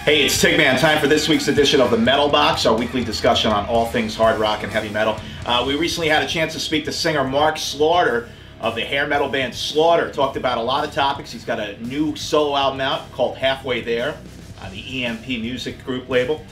Hey, it's Tigman. Time for this week's edition of the Metal Box, our weekly discussion on all things hard rock and heavy metal. We recently had a chance to speak to singer Mark Slaughter of the hair metal band Slaughter. Talked about a lot of topics. He's got a new solo album out called Halfway There on the EMP Music Group label.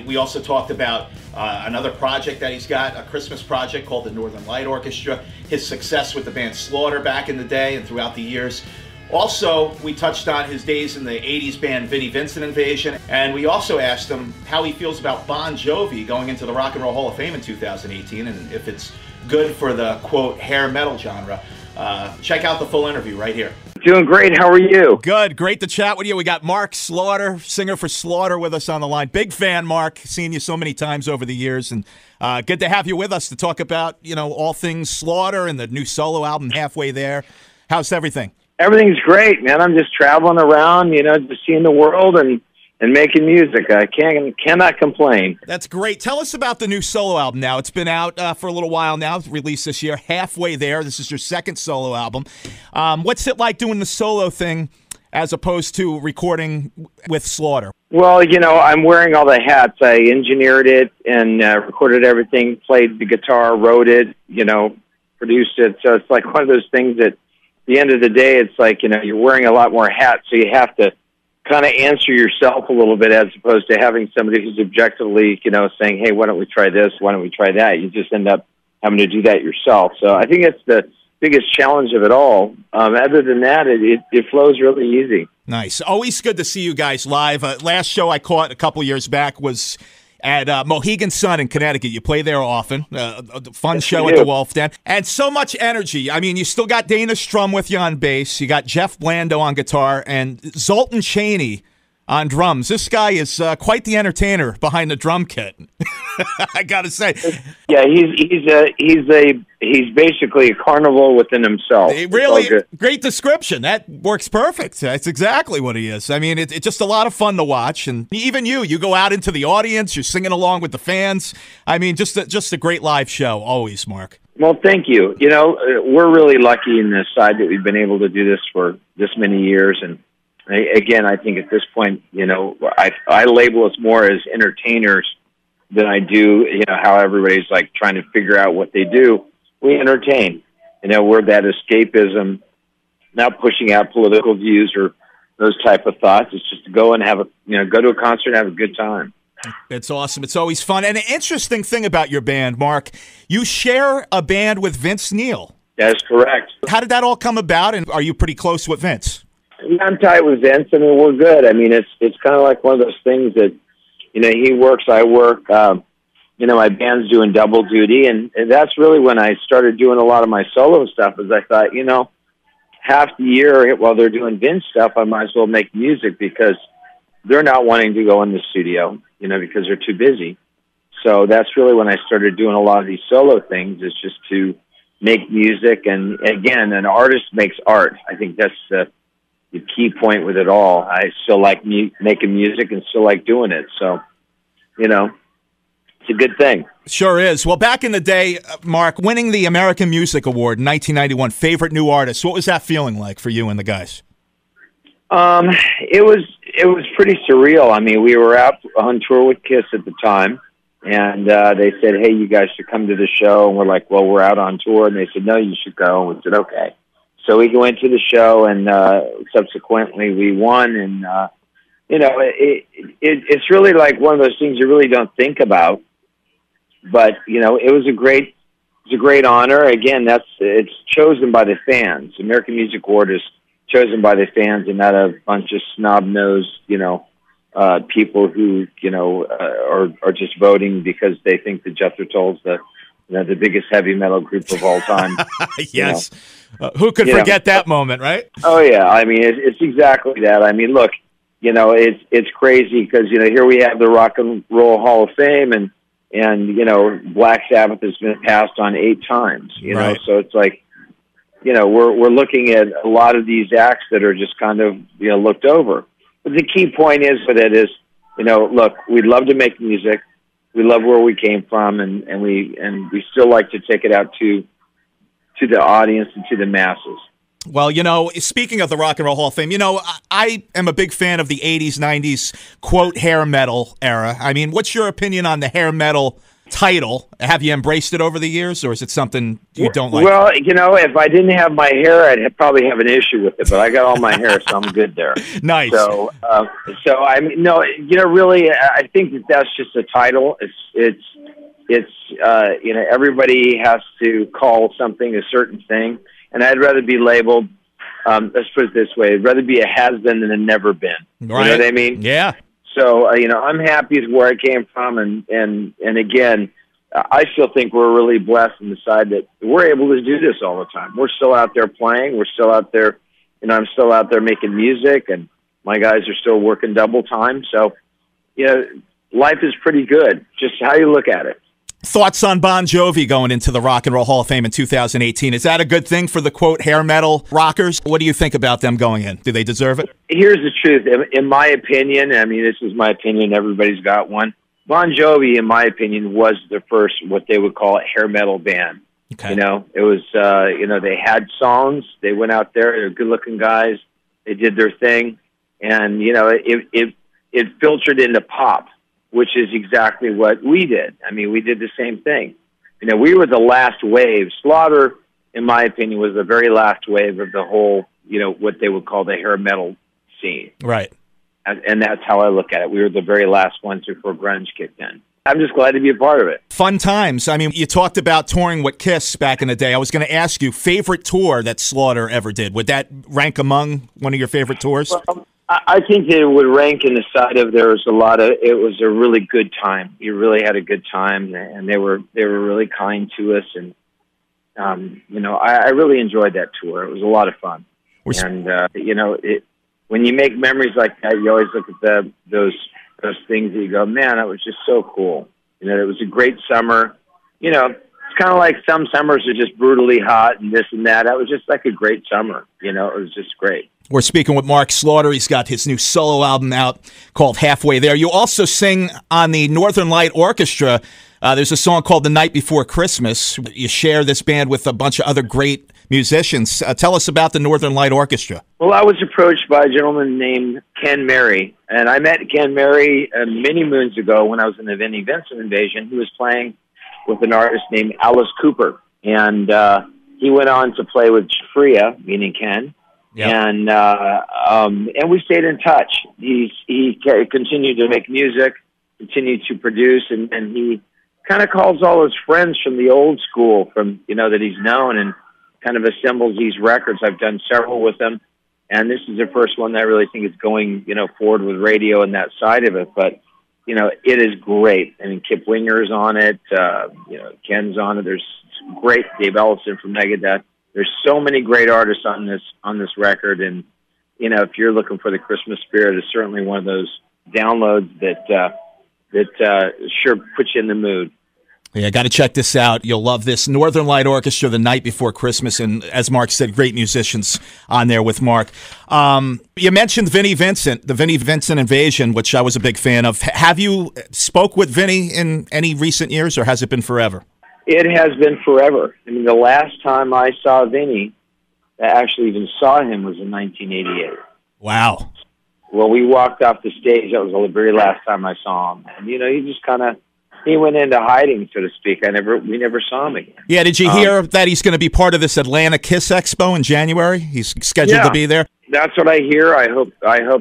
We also talked about another project that he's got, a Christmas project called the Northern Light Orchestra, his success with the band Slaughter back in the day and throughout the years. Also, we touched on his days in the 80s band Vinnie Vincent Invasion, and we also asked him how he feels about Bon Jovi going into the Rock and Roll Hall of Fame in 2018, and if it's good for the, quote, hair metal genre. Check out the full interview right here. Doing great. How are you? Good. Great to chat with you. We got Mark Slaughter, singer for Slaughter, with us on the line. Big fan, Mark. Seen you so many times over the years, and good to have you with us to talk about, all things Slaughter and the new solo album, Halfway There. How's everything? Everything's great, man. I'm just traveling around, just seeing the world and making music. I cannot complain. That's great. Tell us about the new solo album now. It's been out for a little while now, released this year, Halfway There. This is your second solo album. What's it like doing the solo thing as opposed to recording with Slaughter? Well, I'm wearing all the hats. I engineered it and recorded everything, played the guitar, wrote it, produced it. So it's like one of those things that at the end of the day, it's like, you're wearing a lot more hats, so you have to kind of answer yourself a little bit as opposed to having somebody who's objectively, saying, hey, why don't we try this? Why don't we try that? You just end up having to do that yourself. So I think it's the biggest challenge of it all. Other than that, it flows really easy. Nice. Always good to see you guys live. Last show I caught a couple years back was at Mohegan Sun in Connecticut. You play there often. Fun show at the Wolf Den. And so much energy. I mean, you still got Dana Strum with you on bass. You got Jeff Blando on guitar and Zoltan Chaney on drums. This guy is quite the entertainer behind the drum kit. I got to say. Yeah, he's basically a carnival within himself. Really great description. That works perfect. That's exactly what he is. I mean, it's just a lot of fun to watch. And even you go out into the audience, you're singing along with the fans. I mean, just a great live show always, Mark. Well, thank you. We're really lucky in this side that we've been able to do this for this many years. And again, I think at this point, I label us more as entertainers than I do, how everybody's like trying to figure out what they do. We entertain. We're that escapism, not pushing out political views or those type of thoughts. It's just to go and go to a concert and have a good time. It's awesome. It's always fun. And an interesting thing about your band, Mark, you share a band with Vince Neil. That is correct. How did that all come about, and are you pretty close with Vince? I'm tight with Vince. I mean, we're good. I mean, it's kind of like one of those things that, he works, I work. My band's doing double duty, and that's really when I started doing a lot of my solo stuff. Is I thought, half the year while they're doing Vince stuff, I might as well make music because they're not wanting to go in the studio, because they're too busy. So that's really when I started doing a lot of these solo things. Is just to make music, and again, an artist makes art. I think that's the key point with it all. I still like making music and still like doing it. So, it's a good thing. Sure is. Well, back in the day, Mark, winning the American Music Award in 1991, favorite new artist, what was that feeling like for you and the guys? It was pretty surreal. I mean, we were out on tour with Kiss at the time, and they said, hey, you guys should come to the show. And we're like, well, we're out on tour. And they said, no, you should go. And we said, okay. So we went to the show, and subsequently we won. And, it's really like one of those things you really don't think about. But, it was a great honor. Again, it's chosen by the fans. American Music Award is chosen by the fans and not a bunch of snub-nosed, people who, are just voting because they think that Jethro Tull's the biggest heavy metal group of all time. Yes. Who could forget that moment, right? Oh, yeah. I mean, it's exactly that. I mean, look, it's crazy because, here we have the Rock and Roll Hall of Fame and Black Sabbath has been passed on 8 times, right. So it's like, we're looking at a lot of these acts that are just kind of, looked over. But the key point is with it is, look, we'd love to make music. We love where we came from, and we still like to take it out to the audience and to the masses. Well, you know, speaking of the Rock and Roll Hall of Fame, you know, I am a big fan of the 80s, 90s, quote, hair metal era. I mean, what's your opinion on the hair metal title? Have you embraced it over the years, or is it something you don't like? Well, you know, if I didn't have my hair, I'd probably have an issue with it, but I got all my hair, so I'm good there. Nice. So I mean, no, you know, really, I think that that's just a title. It's you know, everybody has to call something a certain thing. And I'd rather be labeled, let's put it this way, I'd rather be a has-been than a never-been. Right. You know what I mean? Yeah. So, you know, I'm happy with where I came from. And again, I still think we're really blessed in the side that we're able to do this all the time. We're still out there playing. We're still out there, you know, I'm still out there making music, and my guys are still working double time. So, you know, life is pretty good, just how you look at it. Thoughts on Bon Jovi going into the Rock and Roll Hall of Fame in 2018? Is that a good thing for the, quote, hair metal rockers? What do you think about them going in? Do they deserve it? Here's the truth. In my opinion, I mean, this is my opinion, everybody's got one. Bon Jovi, in my opinion, was the first, what they would call a hair metal band. Okay. You know, it was, you know, they had songs. They went out there. They're good-looking guys. They did their thing. And, you know, it filtered into pop, which is exactly what we did. I mean, we did the same thing. You know, we were the last wave. Slaughter, in my opinion, was the very last wave of the whole, you know, what they would call the hair metal scene. Right. And that's how I look at it. We were the very last ones before grunge kicked in. I'm just glad to be a part of it. Fun times. I mean, you talked about touring with Kiss back in the day. I was going to ask you, favorite tour that Slaughter ever did. Would that rank among one of your favorite tours? Well, I think it would rank in the side of there was a lot of, it was a really good time. You really had a good time, and they were really kind to us. And, you know, I really enjoyed that tour. It was a lot of fun. And, you know, when you make memories like that, you always look at those things that you go, man, that was just so cool. You know, it was a great summer. You know, it's kind of like some summers are just brutally hot and this and that. That was just like a great summer. You know, it was just great. We're speaking with Mark Slaughter. He's got his new solo album out called Halfway There. You also sing on the Northern Light Orchestra. There's a song called The Night Before Christmas. You share this band with a bunch of other great musicians. Tell us about the Northern Light Orchestra. Well, I was approached by a gentleman named Ken Mary, and I met Ken Mary many moons ago when I was in the Vinnie Vincent invasion. He was playing with an artist named Alice Cooper, and he went on to play with Freya, meaning Ken. Yep. And we stayed in touch. He continued to make music, continued to produce, and he kind of calls all his friends from the old school, from, you know, that he's known, and kind of assembles these records. I've done several with him, and this is the first one that I really think is going, you know, forward with radio and that side of it. But, you know, it is great. I mean, Kip Winger's on it. You know, Ken's on it. There's great Dave Ellison from Megadeth. There's so many great artists on this record, and, you know, if you're looking for the Christmas spirit, it's certainly one of those downloads that sure puts you in the mood. Yeah, got to check this out. You'll love this. Northern Light Orchestra, The Night Before Christmas, and as Mark said, great musicians on there with Mark. You mentioned Vinnie Vincent, the Vinnie Vincent Invasion, which I was a big fan of. Have you spoke with Vinnie in any recent years, or has it been forever? It has been forever. I mean, the last time I saw Vinnie, I actually even saw him, was in 1988. Wow. Well, we walked off the stage. That was the very last time I saw him. And, you know, he just kind of, he went into hiding, so to speak. We never saw him again. Yeah, did you hear that he's going to be part of this Atlanta Kiss Expo in January? He's scheduled to be there. That's what I hear. I hope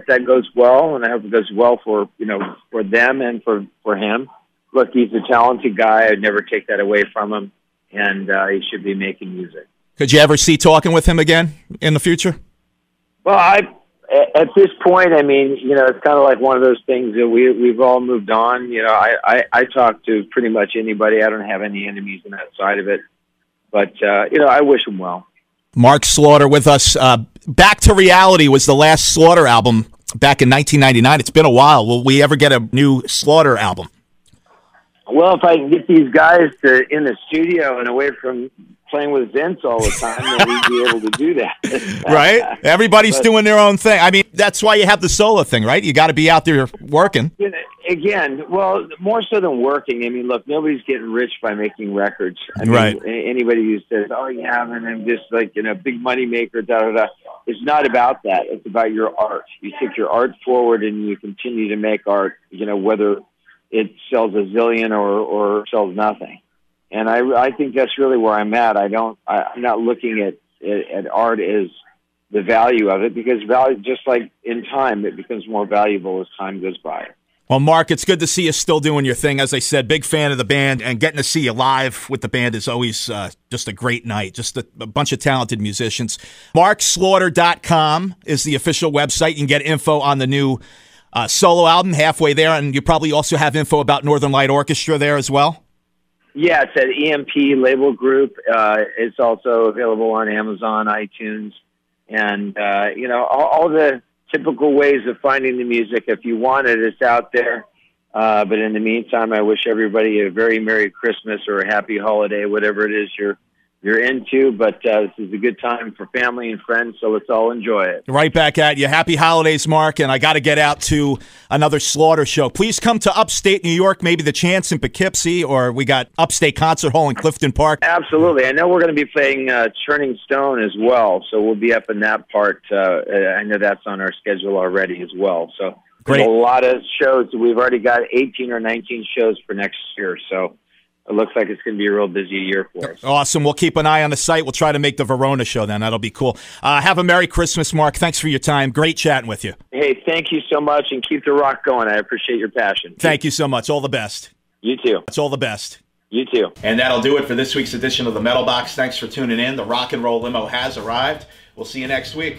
that goes well, and I hope it goes well for, you know, for them and for him. Look, he's a talented guy. I'd never take that away from him, and he should be making music. Could you ever see talking with him again in the future? Well, at this point, I mean, you know, it's kind of like one of those things that we've all moved on. You know, I talk to pretty much anybody. I don't have any enemies on that side of it. But, you know, I wish him well. Mark Slaughter with us. Back to Reality was the last Slaughter album back in 1999. It's been a while. Will we ever get a new Slaughter album? Well, if I can get these guys in the studio and away from playing with Vince all the time, then we'd be able to do that. Right? Everybody's doing their own thing. I mean, that's why you have the solo thing, right? You got to be out there working. You know, again, well, more so than working. I mean, look, nobody's getting rich by making records. I mean, right. Anybody who says, "Oh, yeah, and I'm just like big money maker," da da da. It's not about that. It's about your art. You take your art forward and you continue to make art. Whether it sells a zillion or sells nothing. And I think that's really where I'm at. I'm not looking at art as the value of it, because value, just like in time, it becomes more valuable as time goes by. Well, Mark, it's good to see you still doing your thing. As I said, big fan of the band, and getting to see you live with the band is always just a great night. Just a bunch of talented musicians. MarkSlaughter.com is the official website. You can get info on the new solo album, Halfway There, and you probably also have info about Northern Light Orchestra there as well. Yeah, it's at EMP Label Group. It's also available on Amazon, iTunes, and all the typical ways of finding the music. If you want it, it's out there. But in the meantime, I wish everybody a very Merry Christmas or a Happy Holiday, whatever it is you're into. But this is a good time for family and friends, so let's all enjoy it. Right back at you. Happy holidays, Mark, and I got to get out to another Slaughter show. Please come to upstate New York, maybe the Chance in Poughkeepsie, or we got Upstate Concert Hall in Clifton Park. Absolutely. I know we're going to be playing Turning Stone as well, so we'll be up in that part. I know that's on our schedule already as well. So great. A lot of shows. We've already got 18 or 19 shows for next year, so it looks like it's going to be a real busy year for us. Awesome. We'll keep an eye on the site. We'll try to make the Verona show then. That'll be cool. Have a Merry Christmas, Mark. Thanks for your time. Great chatting with you. Hey, thank you so much, and keep the rock going. I appreciate your passion. Thank you so much. All the best. You too. It's all the best. You too. And that'll do it for this week's edition of the Metal Box. Thanks for tuning in. The Rock and Roll Limo has arrived. We'll see you next week.